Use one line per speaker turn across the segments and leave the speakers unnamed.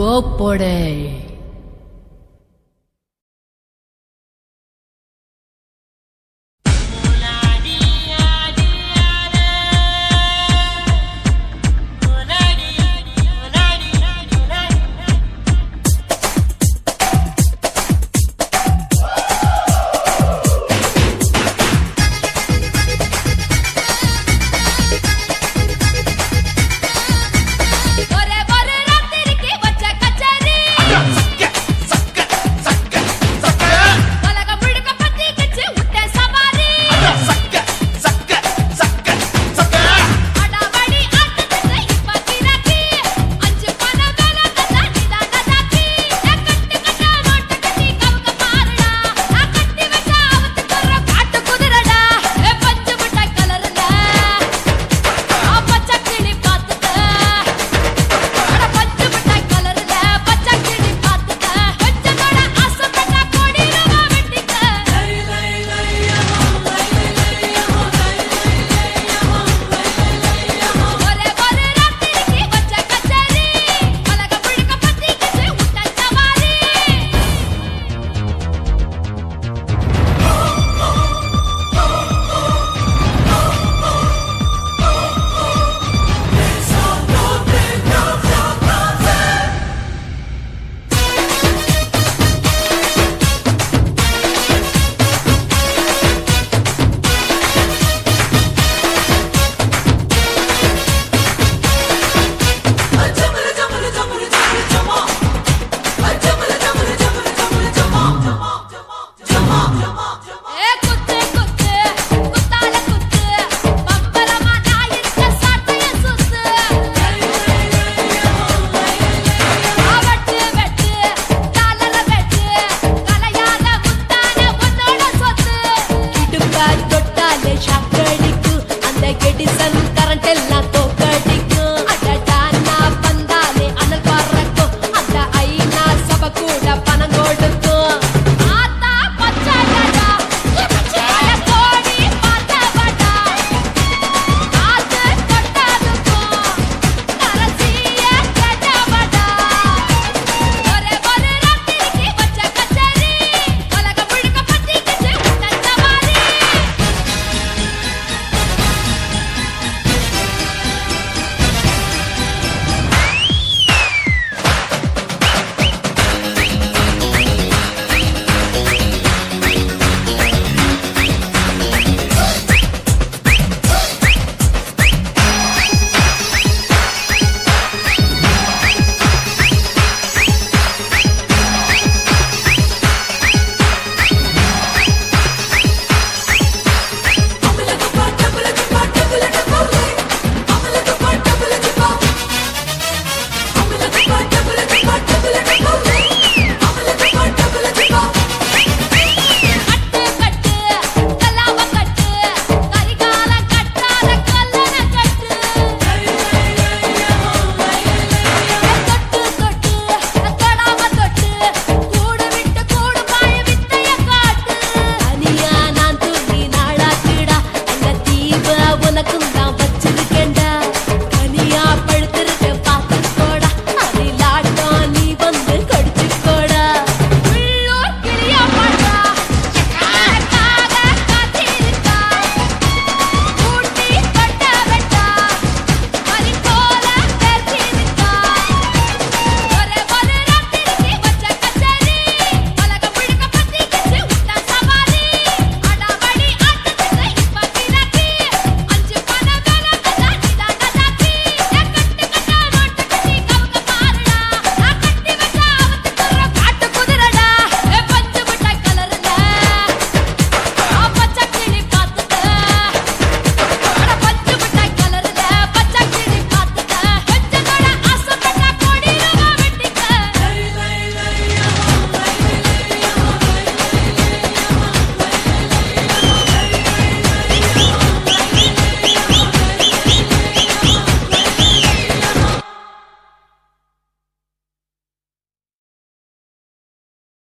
ஓப்போடே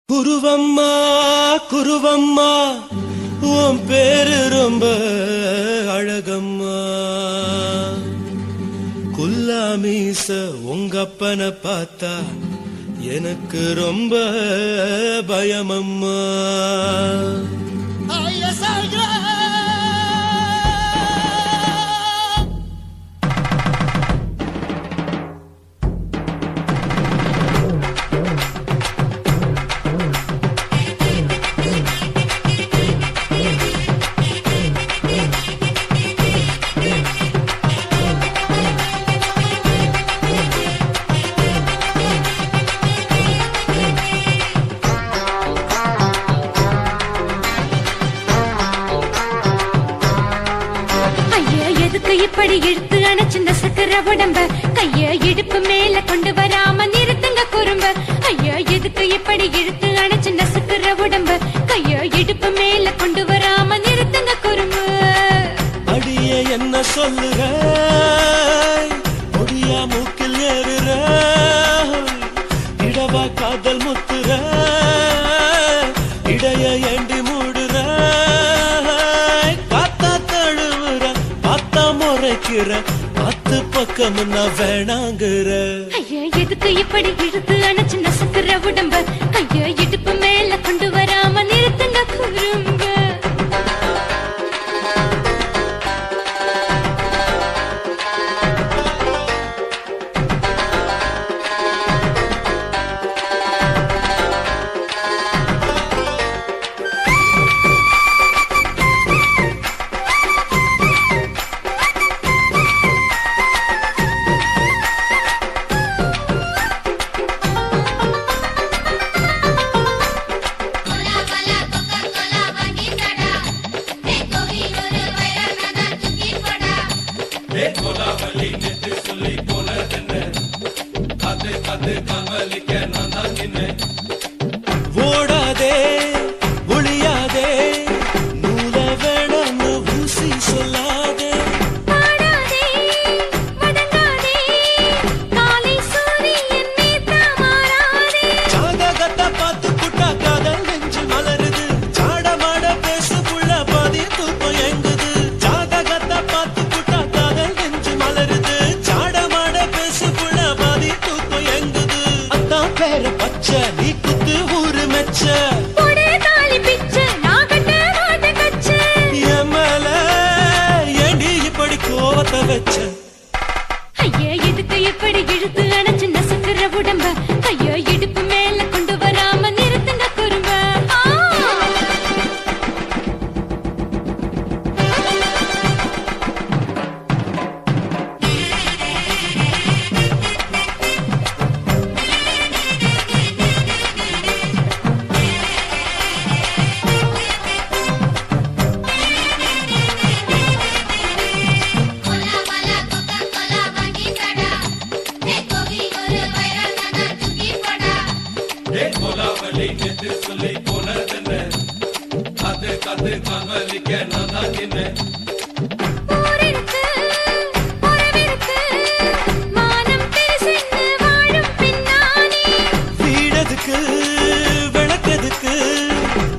குருவம்மா குருவம்மா உன் பேரு ரொம்ப அழகம்மா. குல்லாமீச உங்க அப்பனை பார்த்தா எனக்கு ரொம்ப பயமம்மா.
இப்படி இழுத்து அணைச்சு நசுக்கிற உடம்ப கைய இடுப்பு மேல கொண்டு வராம நிறுத்துங்க குறும்ப. ஐயா எதுக்கு இப்படி இழுத்து அணைச்சு நசுக்கிற உடம்ப கைய இடுப்பு மேல கொண்டு வராம நிறுத்துங்க குறும்ப.
அடிய என்ன சொல்லுற முடியா மூக்கில் ஏறுற இடவா காதல் முத்துற இடைய ஏண்டி மூடுற காத்தா தழுவுற பாத்தா முறைக்கிற பத்து பக்கம் நான் வேணாங்குற.
ஐயா எதுக்கு இப்படி இழுத்து அணைச்சு நசுக்கிற உடம்ப கைய இடுப்பு மேல கொண்டு வராம நிறுத்துங்க குறும்ப.
ஓடாதே ஒளியாதே நூல வேணான்னு ஊசி சொல்லாதே ஜாதகத்தை பார்த்து புட்டா காதல் நெஞ்சு மலருது சாடமாட பேசு புள்ள பாதி தூக்கம் எங்குது. ஜாதகத்தை பார்த்து புட்டா காதல் நெஞ்சு மலருது சாடமாட பேசு புள்ள பாதி தூக்கம் எங்குது. அதான் பேரு பச்சை நீ குத்து ஊரு மெச்ச எமல ஏண்டி இப்படி கோவத்தை வச்ச.
ஐயா எதுக்கு இப்படி இழுத்து அணைச்சு நசுக்கிற உடம்ப கைய இடுப்பு மேல கொண்டு வராம நிறுத்துங்க குறும்ப.
வீடதுக்கு விளக்கதுக்கு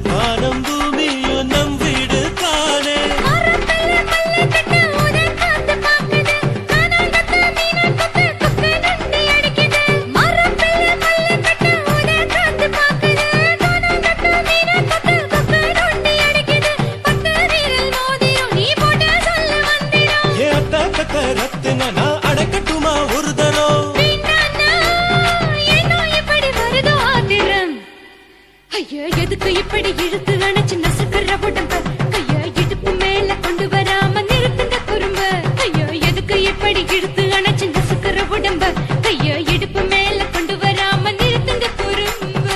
வானம் பூமியும் நம் வீடு தானே. ரத்தின நான் அடக்கட்டுமா ஒரு தரம்.
ஐயா எதுக்கு இப்படி இழுத்து அணைச்சு நசுக்கிற உடம்ப கைய இடுப்பு மேல கொண்டு வராம நிறுத்துங்க குறும்ப. ஐயா எதுக்கு இப்படி இழுத்து அணைச்சு நசுக்கிற உடம்ப கைய இடுப்பு மேல கொண்டு வராம நிறுத்துங்க குறும்ப.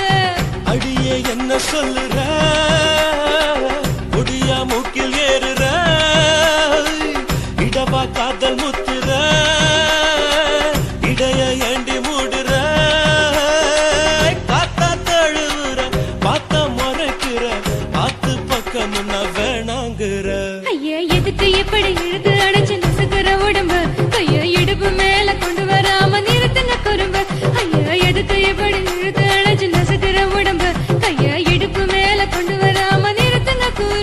அடியே என்ன சொல்லுற முடியா மூக்கில் ஏறுற இடவா காதல் முத்துற இடைய ஏண்டி மூடுற காத்தா தழுவுற பாத்தா முறைக்கிற பத்து பக்கம் நான் வேணாங்குற.
ஐயா எதுக்கு இப்படி இழுத்து அணைச்சு நசுக்கிற உடம்ப கைய இடுப்பு மேல கொண்டு வராம நிறுத்துங்க குறும்ப. ஐயா எதுக்கு இப்படி இழுத்து அணைச்சு நசுக்கிற உடம்ப கைய இடுப்பு மேல கொண்டு வராம நிறுத்துங்க குறும்ப.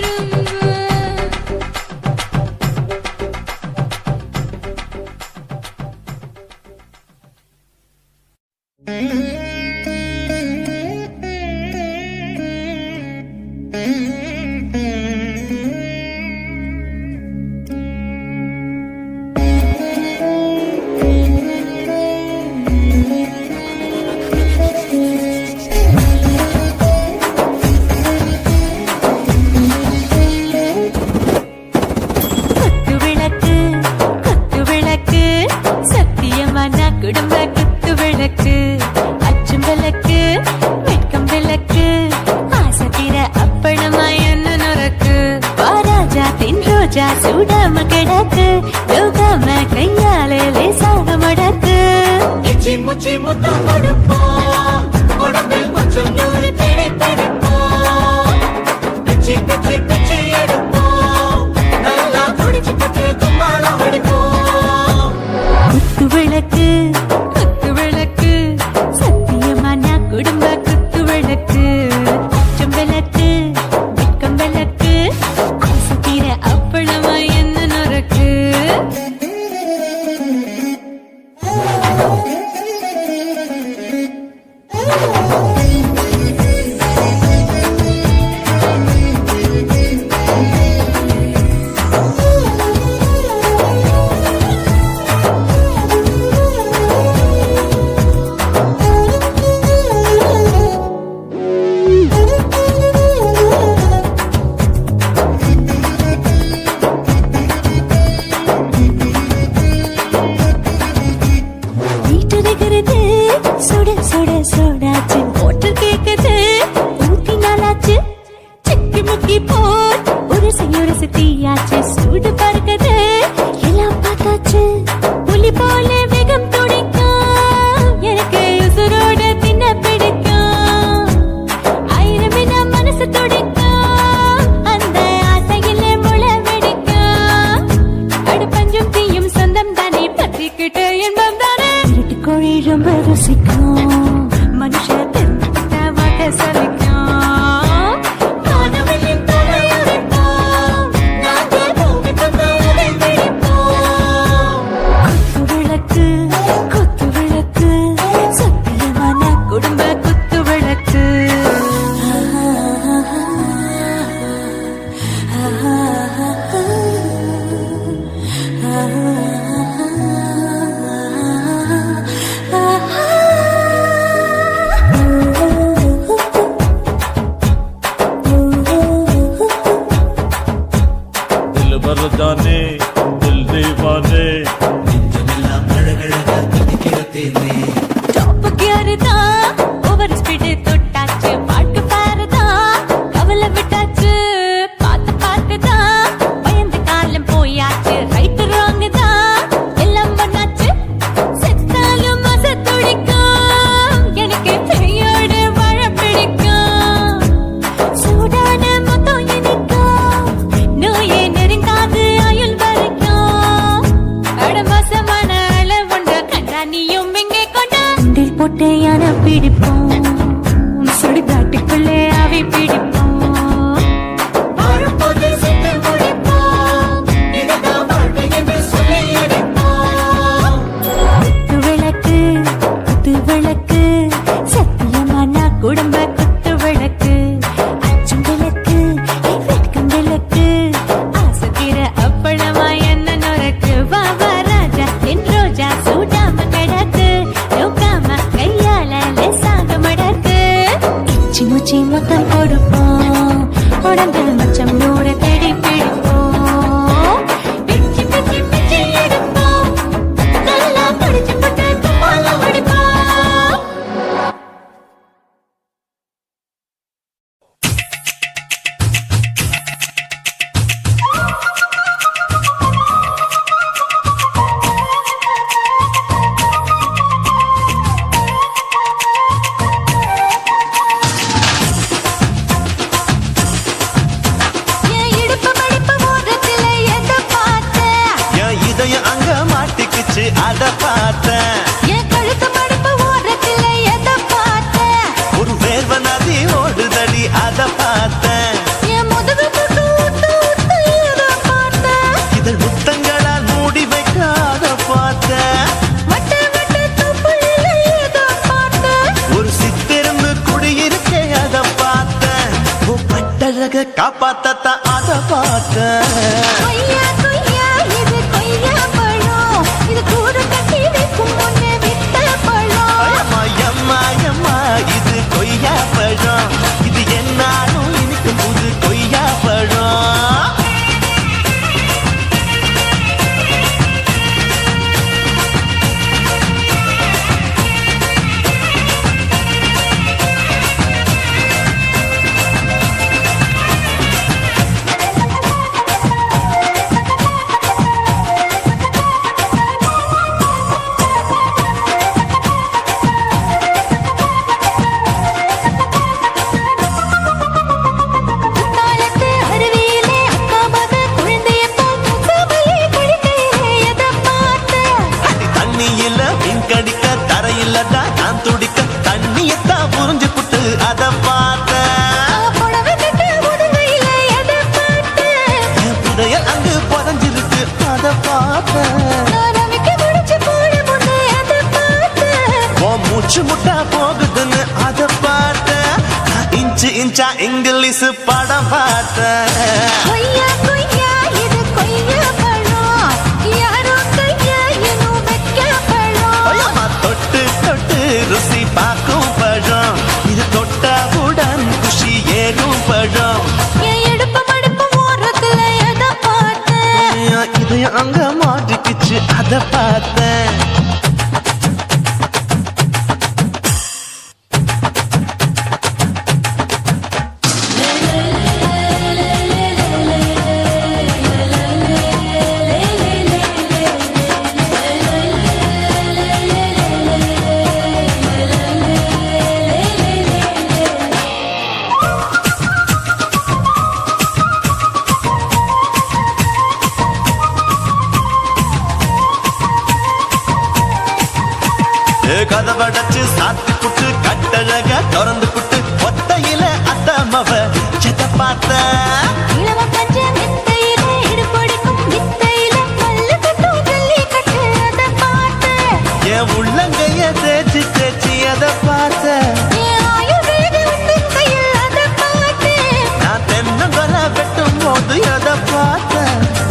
மூச்சு முத்தம் கொடுப்போம் உடம்பில் கொஞ்சம் நூறு தேடி தடுப்போம் பிச்சு பிச்சு பிச்சு எடுப்போம் நல்லா குடிச்சு பட்டு கும்மாளம் அடிப்போம்
குத்து விளக்கு குத்து விளக்கு சத்தியமான குடும்ப குத்து விளக்கு அச்சம் விளக்கு வெட்கம் விளக்கு ஆசை தீர அப்பளமா என்ன நொறுக்கு வீட்டுகிறது சுட சுட சோடாச்சு ஓட்டல் கேக்குது ஊத்தி நாளாச்சு சிக்கி முக்கி போட் ஒரு தீயாச்சு சூடு பறக்குது எல்லாம் பார்த்தாச்சு புலி போல வேகம் துடிக்கும் எனக்கு உசுரோட தின்ன பிடிக்கும் ஆயிரம் வினா மனசு துடிக்கும் அந்த ஆசையில முளை வெடிக்கும் அடு பஞ்சும் தீயும் சொந்தம் தானே பத்திக்கிட்டு இன்பம் தானே இருட்டு கோழி ரொம்ப ருசிக்கும் மனுஷ தெரிஞ்சுக்கிட்ட வாட்ட சலிக்கும் காணவனின் தலையுரைப்போம் நாங்கள் பூமி தந்த உரை பிடிப்போம் குத்து விளக்கு சத்தியமான குடும்ப குத்து விளக்கு
दिल भर जाने दिल दीवाने நெஞ்சமெல்லாம் அழகழகா துடிக்கிறதேனே
டாப் கியர்தா ஓவர் ஸ்பீடு தொட்டாச்சு பாட்டு பாருதா கவலை விட்டாச்சு பார்த்துதா பயந்து காலம் போயாச்சு ரைட் ராங் தான் எல்லாம் பண்ணாச்சு செத்தாலும் மச துடிக்கும் எனக்கு பெரியோட வாழ பிடிக்கும் சூடான மொத்தம் இனிக்கும் நோயே நெருங்காது ஆயுள் வரைக்கும் அடமோசமான அளவுண்ட கண்டா நீயும் இங்கே கொண்டா உண்டில் போட்டு யானை பிடிப்போம் சுடுகாட்டுக்குள்ளே அவை பிடிப்போம்
வாழும்போது செத்து முடிப்போம் இதுதான் வாழ்க்கை என்று சொல்லி அடிப்போம்
குத்து விளக்கு சத்தியமான குடும்ப குத்து விளக்கு அச்சம் விளக்கு வெட்கம் விளக்கு ஆசை தீர அப்பளமா என்ன நொறுக்கு வா வா ராஜா என் ரோஜா சூடாம கிடக்கு நோக்காம கையால லேசாக மடக்கு இச்சி முச்சி மொத்தம் கொடுப்போம் உடம்பில் மச்சம் நூறு தேடி பிடிப்போம் பிச்சி பிச்சி பிச்சி எடுப்போம் நல்லா படிச்சு போட்டு கும்மாளம் அடிப்போம் என் இடுப்பு மடிப்பு ஓரத்துல எதை பார்த்தேன்
என் இதயம் அங்க மாட்டிக்கிச்சு அத பார்த்தேன்
என் கழுத்து மடிப்பு ஓரத்துல எதை பார்த்தேன்
ஒரு வேர்வ நதி ஓடுதடி அத பார்த்தேன்
என் முதுகு புட்டு ஊத்து ஊத்து எதை பார்த்தேன்
இதழ் முத்தங்களால் மூடி வைக்க அத பார்த்தேன்
வட்ட வட்ட தொப்புளில எதை பார்த்தேன்
ஒரு சித்திரம்பு குடியிருக்கே அத பார்த்தேன் உன் பட்டழக காப்பாத்தத்தான் அத பார்த்தேன்
கொய்யா கொய்யா இது கொய்யா பழம் இது கூடு கட்டி வைக்கும் முன்னே வித்த பழம்
அம்மா எம்மா எம்மா இது கொய்யா பழம் இது என்னாலும் எனக்கு புது கொய்யா பழம் கடிக்க தரையில்லடா நான் துடிக்க தண்ணியத்தான் புரிஞ்சு புட்டு அத பார்த்தேன்
புடவை கட்ட முதுகையில எதை பார்த்தேன்
புதையல் அங்கு புதஞ்சிருக்கு அத பார்த்தேன்
ரவிக்கு முடிச்சு போட முன்னே எதை பார்த்தேன்
உன் மூச்சு முட்டா போகுதுன்னு அத பார்த்தேன் இன்ச்சு இன்ச்சா இங்கிலீஷ் படம் பார்த்தேன்
கொய்யா கொய்யா இது கொய்யா பழம் யாரோ கையா இன்னும் வைக்க பழம்
ஐயம்மா, தொட்டு தொட்டு ருசி பார்க்கும் பழம் இது தொட்டாவுடன் குஷி ஏறும் பழம்
என் எடுப்பு மடுப்பு ஓரத்துல எதை பார்த்தேன்
இதயம் அங்க மாட்டிக்கிச்சு அத பார்த்தேன் கதவடைச்சு சாத்தி புட்டு கட்டழக திறந்து புட்டு ஒத்தையில அத்தமவ எதை பார்த்த
இளவ பஞ்ச மெத்தையில இடுப்பொடிக்கும் வித்தையில மல்லு கட்டும் ஜல்லி கட்டு அதை பார்த்தேன்
என் உள்ளங்கைய தேய்ச்சி தேய்ச்சி அதை பார்த்த
என் ஆயுர்வேத உண்டின் கையில் அதை பார்த்தேன்
நான் தென்னங்கொல வெட்டும் போது எதை பார்த்த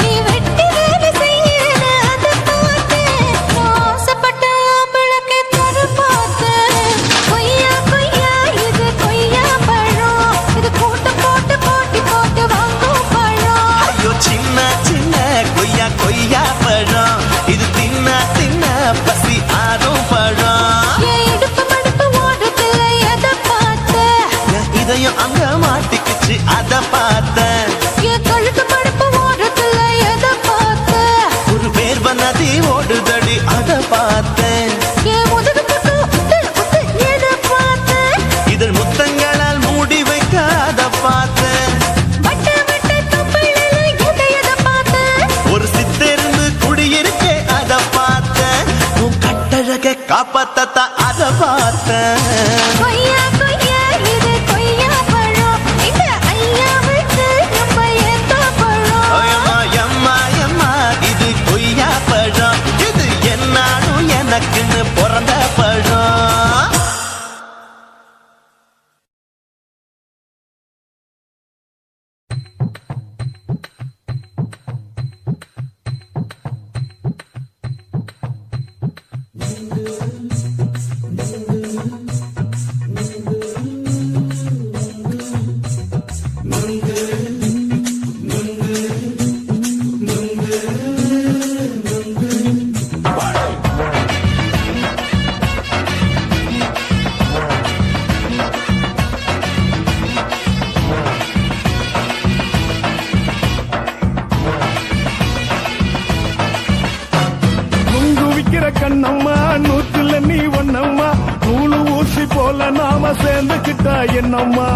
நீ வெட்டி வேலை செய்யறது அதை பார்த்தேன் ஆசைப்பட்ட ஆம்பளுக்கு தர பார்த்தேன் கொய்யா கொய்யா இது கொய்யா பழம் இது கூட்டு போட்டு போட்டி போட்டு வாங்கும் பழம்
ஐயோ சின்ன சின்ன கொய்யா கொய்யா பழம் இது தின்ன தின்ன பசி ஆறும் பழம்
என் இடுப்பு மடுப்பு ஓடுறதுல எதை பார்த்தேன்
என் இதயம் அங்க மாட்டிக்கிச்சு அத பார்த்தேன்
என் கழுத்து மடுப்பு ஓடுறதுல எதை பார்த்தேன்
ஒரு வேர்வ நதி ஓடுதடி அத பார்த்தேன்
என் முதுகு புட்டு உத்து உத்து எதை பார்த்தேன்
இதழ் முத்தங்களால் மூடி வைக்க அத பார்த்தேன்
வட்ட வட்ட தொப்பையில எதை பார்த்தேன்
ஒரு சித்தெருந்து குடியிருக்கே அத பார்த்தேன் உன் கட்டழகை காப்பாத்தத்தா அத பார்த்தேன்
கொய்யா கொய்யா இது கொய்யா பழம் இந்த ஐயா விட்டு நம்ம ஏத்த பழம்
ஐயம்மா எம்மா எம்மா இது கொய்யா பழம் இது என்னாலும் எனக்குன்னு பிறந்த பழம்
நுங்கு விக்கிற கண்ணம்மா நூத்துல நீ ஒன்னம்மா நூலு ஊசி போல நாம சேர்ந்துக்கிட்டா என்னம்மா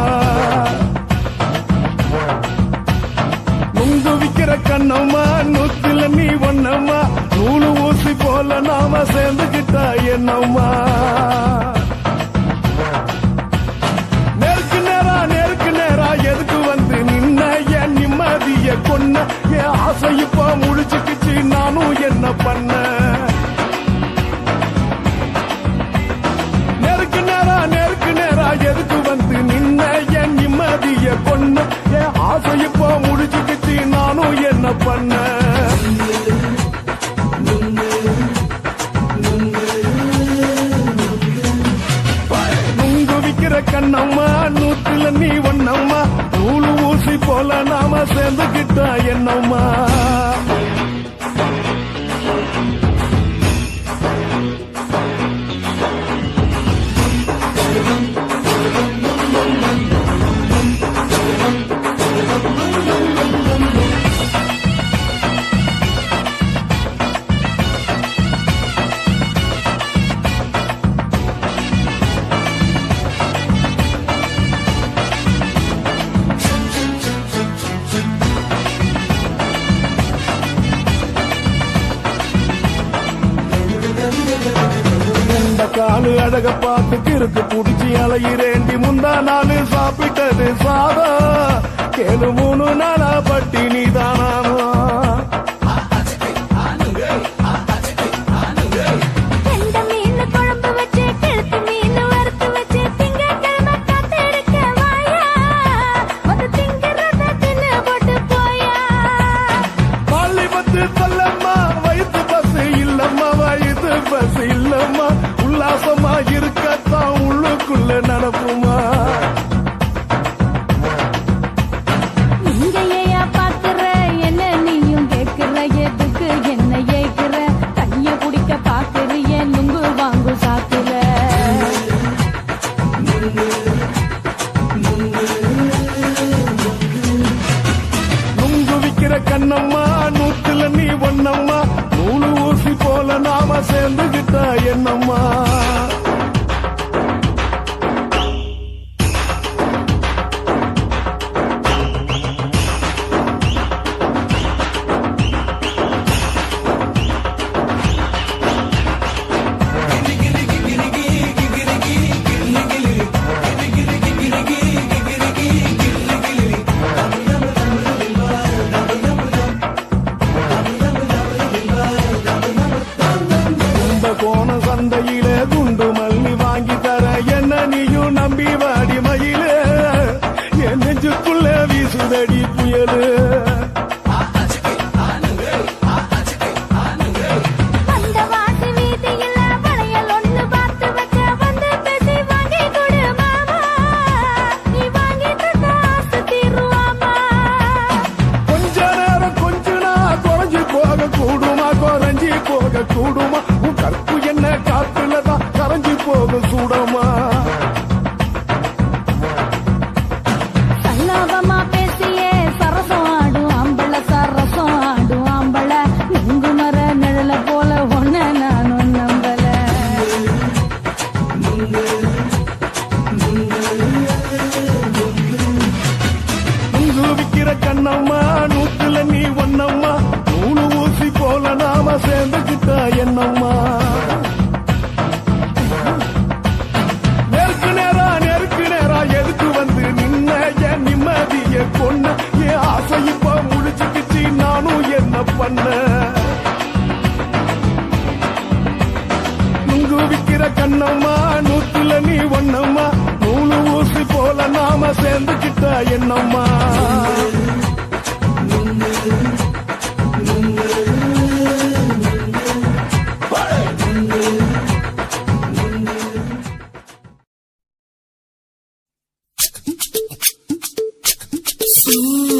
நுங்கு விக்கிற கண்ணம்மா நூத்துல நீ ஒன்னம்மா நூலு ஊசி போல நாம சேர்ந்துக்கிட்டா என்னம்மா நேருக்கு நேரா எதுக்கு வந்து நின்ன என் நிம்மதிய கொன்ன என் ஆசை இப்ப முடிச்சுக்கிச்சு நானும் என்ன பண்ண நேருக்கு நேரா எதுக்கு வந்து நின்ன என் நிம்மதிய கொன்ன என் ஆசை இப்ப முடிச்சுக்கிச்சு நானும் என்ன பண்ண நுங்கு விக்கிற கண்ணம்மா நூத்துல நீ ஒன்னம்மா நூலு ஊசி போல நாம சேர்ந்துக்கிட்டா என்னம்மா அழக பார்த்து கிறுக்கு புடிச்சு அலையிறேண்டி முந்தா நாள் சாப்பிட்டது சாதம் கேளு 3 நாளா பட்டினி தானானோ
கெண்ட மீன் குழம்பு வச்சு கெளுத்து மீன் வறுத்து வச்சு திங்கட்கிழமை காத்தெடுக்க வாயா வந்து திங்கிறத தின்னு போட்டு போயா
பள்ளி பத்து சொல்லம்மா வயிற்று பஸ் இல்லம்மா வயிற்று பஸ் இல்லம்மா உல்லாசமா இருக்கத்தான் உள்ளுக்குள்ள நடப்புமா
நீங்க ஏயா பாக்குற என்ன நீயும் கேக்குற எதுக்கு என்ன ஏக்குற கைய பிடிக்க பாக்குறிய நுங்கு வாங்கு சாக்குற
நுங்கு விக்கிற கண்ணம்மா நூத்துல நீ ஒண்ணம்மா நூலு ஊசி போல நாம சேர்ந்துகிட்டா என்னம்மா கோண சந்தையில குண்டு மல்லி வாங்கி தர என்ன நீயும் நம்பி வாடி மயில என் நெஞ்சுக்குள்ள வீசுதடி புயலு
அந்த வாசி வீதியில வளையல் ஒண்ணு பார்த்து வச்ச வந்து பேசி வாங்கி கொடு மாமா நீ வாங்கி தந்த ஆசை தீருவாமா
கொஞ்ச நேரம் கொஞ்ச நாள் குறைஞ்சி போக கூடுமா குறைஞ்சி போக கூடுமா உன் கற்பு என்ன காத்துலதான் கரைஞ்சி போக சூடமா
சல்லாபமா பேசியே சரசம் ஆடும் ஆம்பள சரசம் ஆடும் ஆம்பள நுங்கு மர நிழல போல ஒன்ன நானும் நம்பல
நுங்கு விக்கிற கண்ணம்மா நூத்துல நீ ஒண்ணம்மா நூலு ஊசி போல நாம சேர்ந்துகிட்டா என்னம்மா நெருக்கு நேரா எதுக்கு வந்து நின்ன என் நிம்மதிய கொன்ன என் ஆசை இப்ப முடிச்சுக்கிச்சு நானும் என்ன பண்ண நுங்கு விக்கிற கண்ணம்மா நூத்துல நீ ஒண்ணம்மா நூலு ஊசி போல நாம சேர்ந்துகிட்டா என்னம்மா
Ooh.